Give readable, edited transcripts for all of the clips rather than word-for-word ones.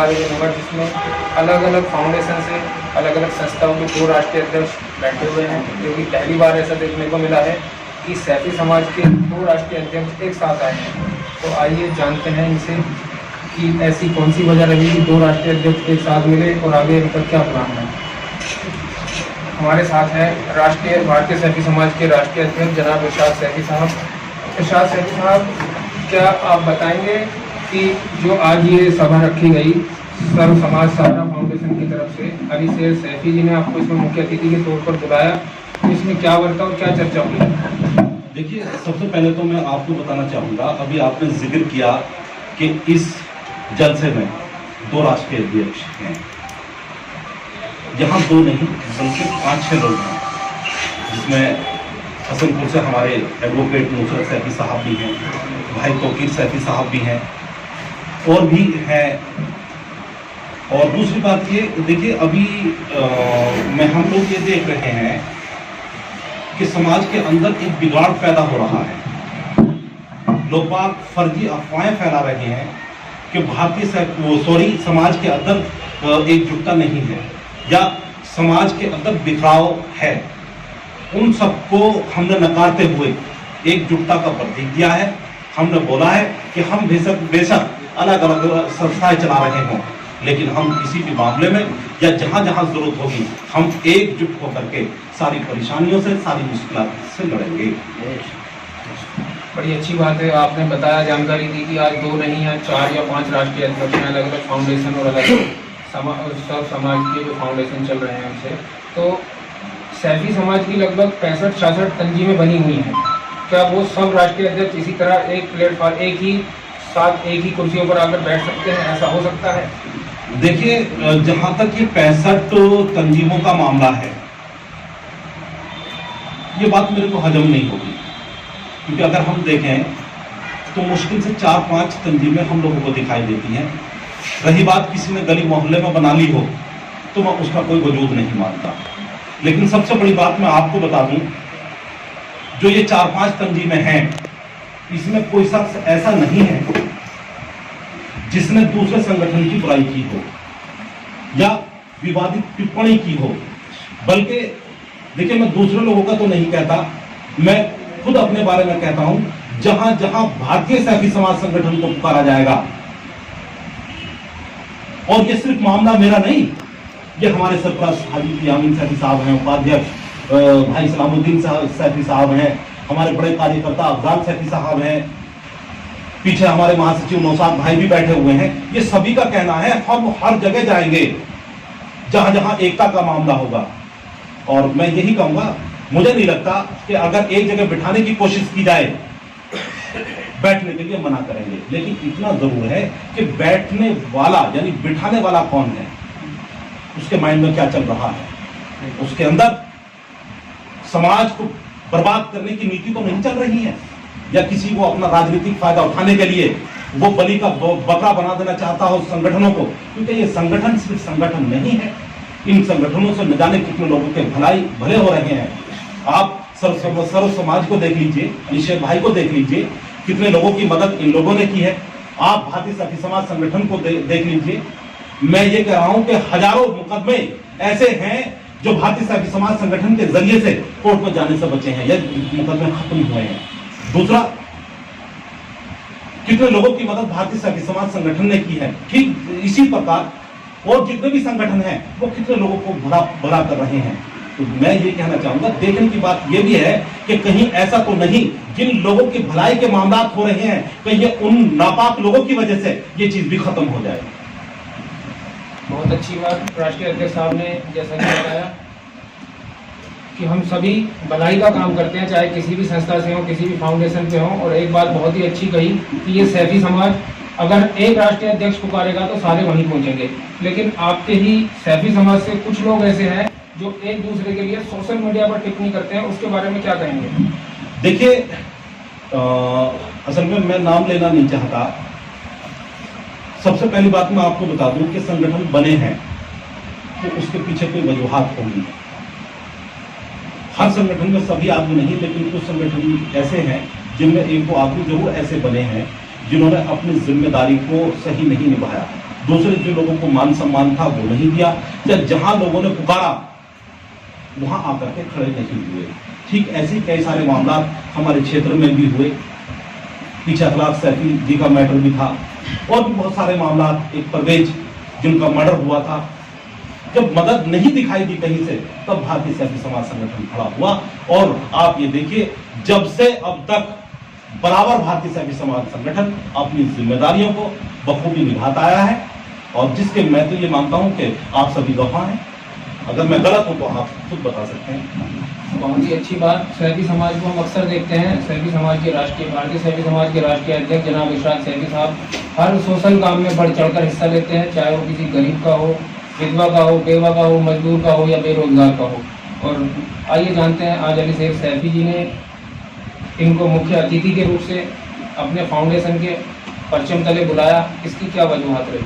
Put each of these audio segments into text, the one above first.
कार्यकारिणी नंबर, जिसमें अलग अलग फाउंडेशन से अलग अलग संस्थाओं के 2 राष्ट्रीय अध्यक्ष बैठे हुए हैं, जो कि पहली बार ऐसा देखने को मिला है कि सैफी समाज के 2 राष्ट्रीय अध्यक्ष एक साथ आए हैं। तो आइए जानते हैं इनसे कि ऐसी कौन सी वजह रही कि 2 राष्ट्रीय अध्यक्ष एक साथ मिले और आगे इनका क्या प्लान है। हमारे साथ हैं भारतीय सैफी समाज के राष्ट्रीय अध्यक्ष जनाब इरशाद सैफी साहब। इरशाद सैफी साहब, क्या आप बताएंगे कि जो आज ये सभा रखी गई सर्व समाज सहारा फाउंडेशन की तरफ से, अली शेर सैफी जी ने आपको इसमें मुख्य अतिथि के तौर पर बुलाया, तो इसमें क्या वर्ता और क्या चर्चा हुई? देखिए, सबसे पहले तो मैं आपको बताना चाहूँगा, अभी आपने जिक्र किया कि इस जलसे में 2 राष्ट्रीय अध्यक्ष हैं। यहाँ 2 नहीं बल्कि 5-6 लोग हैं, जिसमें हसनपुर से हमारे एडवोकेट नुसरत सैफी साहब भी हैं, भाई तौकीर सैफी साहब भी हैं, और भी हैं। और दूसरी बात ये देखिए, अभी हम लोग ये देख रहे हैं कि समाज के अंदर एक बिगाड़ पैदा हो रहा है। लोग बाग फर्जी अफवाहें फैला रहे हैं कि समाज के अंदर एकजुटता नहीं है या समाज के अंदर बिखराव है। उन सबको हमने नकारते हुए एकजुटता का प्रतीक दिया है। हमने बोला है कि हम बेशक अलग अलग संस्थाएं चला रहे हों, लेकिन हम किसी भी मामले में या जहां जहां जरूरत होगी हम एकजुट होकर के सारी परेशानियों से, सारी मुश्किलात से लड़ेंगे। बड़ी अच्छी बात है, आपने बताया, जानकारी दी कि आज 2 नहीं है 4 या 5 राष्ट्रीय अध्यक्ष हैं, अलग अलग फाउंडेशन और अलग सब समाज के जो फाउंडेशन चल रहे हैं उनसे। तो सैफी समाज की लगभग 65-66 तंजीमें बनी हुई हैं। क्या वो सब राष्ट्रीय अध्यक्ष इसी तरह एक प्लेटफॉर्म एक ही कुर्सियों पर आकर बैठ सकते हैं, ऐसा हो सकता है? देखिए, जहां तक ये 65 तंजीमों का मामला है, ये बात मेरे को हजम नहीं होगी, क्योंकि अगर हम देखें तो मुश्किल से 4-5 तंजीमें हम लोगों को दिखाई देती हैं। रही बात किसी ने गली मोहल्ले में बना ली हो तो मैं उसका कोई वजूद नहीं मानता, लेकिन सबसे बड़ी बात मैं आपको बता दूं, जो ये 4-5 तंजीमें हैं, इसमें कोई शख्स ऐसा नहीं है जिसने दूसरे संगठन की बुराई की हो या विवादित टिप्पणी की हो। बल्कि देखिए, मैं दूसरे लोगों का तो नहीं कहता, मैं खुद अपने बारे में कहता हूं, जहां जहां भारतीय सैफी समाज संगठन को पुकारा जाएगा, और ये सिर्फ मामला मेरा नहीं, ये हमारे सरपरस्त हाजी यामीन सैफी साहब हैं, उपाध्यक्ष भाई सलामुद्दीन सैफी साहब हैं, हमारे बड़े कार्यकर्ता अफजाल सैफी साहब हैं, पीछे हमारे महासचिव नौशाद भाई भी बैठे हुए हैं। ये सभी का कहना है हम हर जगह जाएंगे जहां जहां एकता का मामला होगा। और मैं यही कहूंगा, मुझे नहीं लगता कि अगर एक जगह बिठाने की कोशिश की जाए, बैठने के लिए मना करेंगे, लेकिन इतना जरूर है कि बैठने वाला यानी बिठाने वाला कौन है, उसके माइंड में क्या चल रहा है, उसके अंदर समाज को बर्बाद करने की नीति तो नहीं चल रही है, या किसी को अपना राजनीतिक फायदा उठाने के लिए वो बलि का बकरा बना देना चाहता हो संगठनों को। क्योंकि ये संगठन सिर्फ संगठन नहीं है, इन संगठनों से न जाने कितने लोगों के भले हो रहे हैं। आप सर्व समाज को देख लीजिए, अली भाई को देख लीजिए, कितने लोगों की मदद इन लोगों ने की है। आप भारतीय सैफी समाज संगठन को देख लीजिए। मैं ये कह रहा हूं कि हजारों मुकदमे ऐसे हैं जो भारतीय सैफी समाज संगठन के जरिए से कोर्ट में जाने से बचे हैं या मुकदमे खत्म हुए हैं। दूसरा, कितने लोगों की मदद भारतीय सैफी समाज संगठन ने की है। ठीक इसी प्रकार और जितने भी संगठन हैं वो कितने लोगों को भला कर रहे हैं। तो मैं ये कहना चाहूंगा, देखने की बात ये भी है कि कहीं ऐसा तो नहीं जिन लोगों की भलाई के मामला हो रहे हैं, कहीं ये उन नापाक लोगों की वजह से ये चीज भी खत्म हो जाए। बहुत अच्छी बात राष्ट्रीय अध्यक्ष साहब ने जैसा कि बताया कि हम सभी भलाई का काम करते हैं, चाहे किसी भी संस्था से हो, किसी भी फाउंडेशन पे हो। और एक बात बहुत ही अच्छी कही कि ये सैफी समाज अगर एक राष्ट्रीय अध्यक्ष पुकारेगा तो सारे वहीं पहुंचेंगे, लेकिन आपके ही सैफी समाज से कुछ लोग ऐसे हैं जो एक दूसरे के लिए सोशल मीडिया पर टिप्पणी करते हैं, उसके बारे में क्या कहेंगे? देखिए, असल में मैं नाम लेना नहीं चाहता। सबसे पहली बात मैं आपको बता दूं कि संगठन बने हैं तो उसके पीछे कोई वजूहात होंगी। हर संगठन में सभी आदमी नहीं, लेकिन कुछ संगठन ऐसे हैं जिनमें एक दो आदमी जरूर ऐसे बने हैं जिन्होंने अपनी जिम्मेदारी को सही नहीं निभाया। दूसरे जो लोगों को मान सम्मान था वो नहीं दिया, या जहां लोगों ने पुकारा वहां आकर के खड़े नहीं हुए। ठीक ऐसे कई सारे मामला हमारे क्षेत्र में भी हुए। पीछे अखलाक सैफी जी का मैटर भी था, और भी बहुत सारे मामला, एक परवेज जिनका मर्डर हुआ था। जब मदद नहीं दिखाई दी कहीं से, तब भारतीय सैफी समाज संगठन खड़ा हुआ। और आप ये देखिए, जब से अब तक बराबर भारतीय सैफी समाज संगठन अपनी जिम्मेदारियों को बखूबी निभाता आया है, और जिसके मैं तो ये मानता हूं कि आप सभी गवाह हैं। अगर मैं गलत हूं तो आप खुद बता सकते हैं। बहुत ही अच्छी बात। सैफी समाज को हम अक्सर देखते हैं, सैफी समाज के भारतीय सैफी समाज के राष्ट्रीय अध्यक्ष जनाब इशराक सैफी साहब हर सोशल काम में बढ़ चढ़कर हिस्सा लेते हैं, चाहे वो किसी गरीब का हो, विधवा का हो, बेवा का हो, मजदूर का हो या बेरोजगार का हो। और आइए जानते हैं, आज अली शेख सैफी जी ने इनको मुख्य अतिथि के रूप से अपने फाउंडेशन के परचम तले बुलाया, इसकी क्या वजूहत रही?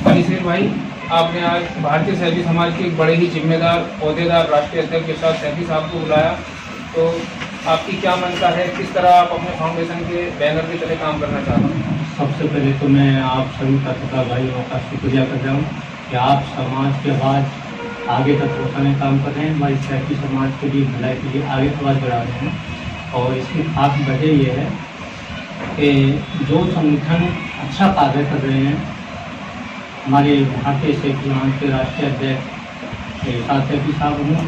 अली शेख भाई, आपने आज भारतीय सैफी समाज के एक बड़े ही जिम्मेदार ओहदेदार राष्ट्रीय अध्यक्ष इशराक सैफी साहब को बुलाया, तो आपकी क्या मनसा है, किस तरह आप अपने फाउंडेशन के बैनर के तले काम करना चाहते हैं? सबसे पहले तो मैं आप सभी पत्रकार भाइयों का शुक्रिया कर रहा हूँ कि आप समाज के आवाज़ आगे तक पहुँचाने का काम कर रहे हैं, हमारी सैफी समाज के लिए भलाई के लिए आगे आवाज़ बढ़ा रहे हैं। और इसकी खास वजह यह है कि जो संगठन अच्छा कार्य कर रहे हैं, हमारे भारतीय सैफी समाज के राष्ट्रीय अध्यक्ष इशराक सैफी साहब हों,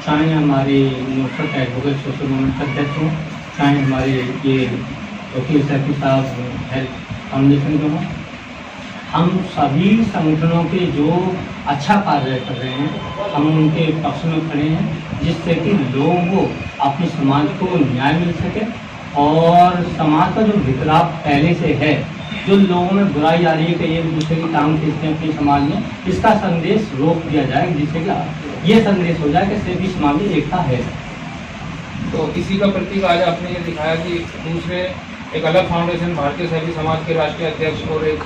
चाहे हमारे नुसरत एडवोकेट सोशल मूवमेंट के अध्यक्ष हों, चाहे हमारे ये वकील सैफी साहब हेल्थ फाउंडेशन के हों, हम सभी संगठनों के जो अच्छा कार्य कर रहे हैं हम उनके पक्ष में खड़े हैं, जिससे कि लोगों को अपने समाज को न्याय मिल सके। और समाज का जो बिखराव पहले से है, जो लोगों में बुराई आ रही है कि एक दूसरे की टांग खींचते हैं अपने समाज में, इसका संदेश रोक दिया जाए, जिससे कि ये संदेश हो जाए कि सभी समाज में एकता है। तो इसी का प्रतीक आज आपने ये दिखाया कि दूसरे एक अलग फाउंडेशन भारतीय सैफी समाज के राष्ट्रीय अध्यक्ष और एक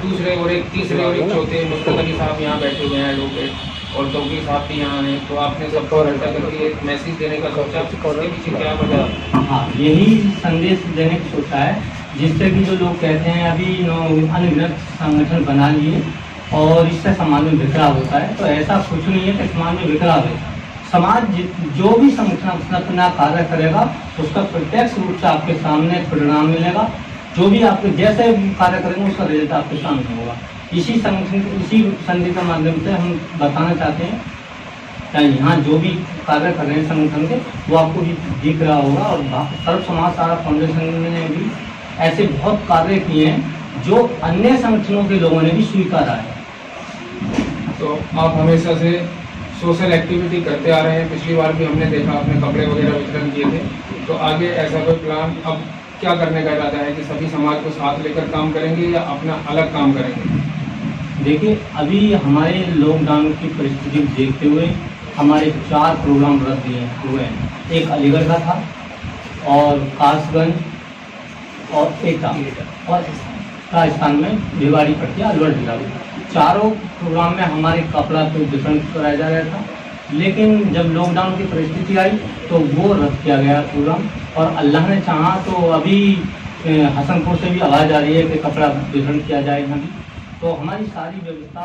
दूसरे और एक तीसरे और एक चौथे नुसरत अली साहब यहाँ बैठे हुए हैं एडवोकेट, और तौकीर साहब भी यहाँ हैं, तो आपने सबको इकट्ठा करके एक मैसेज देने का सोचा, उसके पीछे क्या वजह? हाँ, यही संदेश देने की सोचा है, जिससे कि जो लोग कहते हैं अभी अनगिनत संगठन बना लिए और इससे समाज में बिखराव होता है, तो ऐसा कुछ नहीं है कि समाज में बिखराव है। समाज जो भी संगठन अपना कार्य करेगा उसका प्रत्यक्ष रूप से आपके सामने परिणाम मिलेगा। जो भी आपके जैसे कार्य करेंगे उसका रिजल्ट आपके सामने होगा। इसी संगठन इसी संधि के माध्यम से हम बताना चाहते हैं कि यहाँ जो भी कार्य कर रहे हैं संगठन के, वो आपको भी दिख रहा होगा। और सर्व समाज सारा फाउंडेशन ने भी ऐसे बहुत कार्य किए हैं जो अन्य संगठनों के लोगों ने भी स्वीकारा है। तो आप हमेशा से सोशल एक्टिविटी करते आ रहे हैं, पिछली बार भी हमने देखा आपने कपड़े वगैरह वितरण किए थे, तो आगे ऐसा कोई प्लान अब क्या करने का इरादा है कि सभी समाज को साथ लेकर काम करेंगे या अपना अलग काम करेंगे? देखिए, अभी हमारे लॉकडाउन की परिस्थिति को देखते हुए हमारे 4 प्रोग्राम रद्द हुए हैं। एक अलीगढ़ का था और कासगंज और एटा और राजस्थान में भिवाड़ी पड़ती है अलवर जिला में। चारों प्रोग्राम में हमारे कपड़ा तो वितरण कराया जा रहा था, लेकिन जब लॉकडाउन की परिस्थिति आई तो वो रद्द किया गया प्रोग्राम। और अल्लाह ने चाहा तो अभी हसनपुर से भी आवाज़ आ रही है कि कपड़ा वितरण किया जाए यहाँ भी। तो हमारी सारी व्यवस्था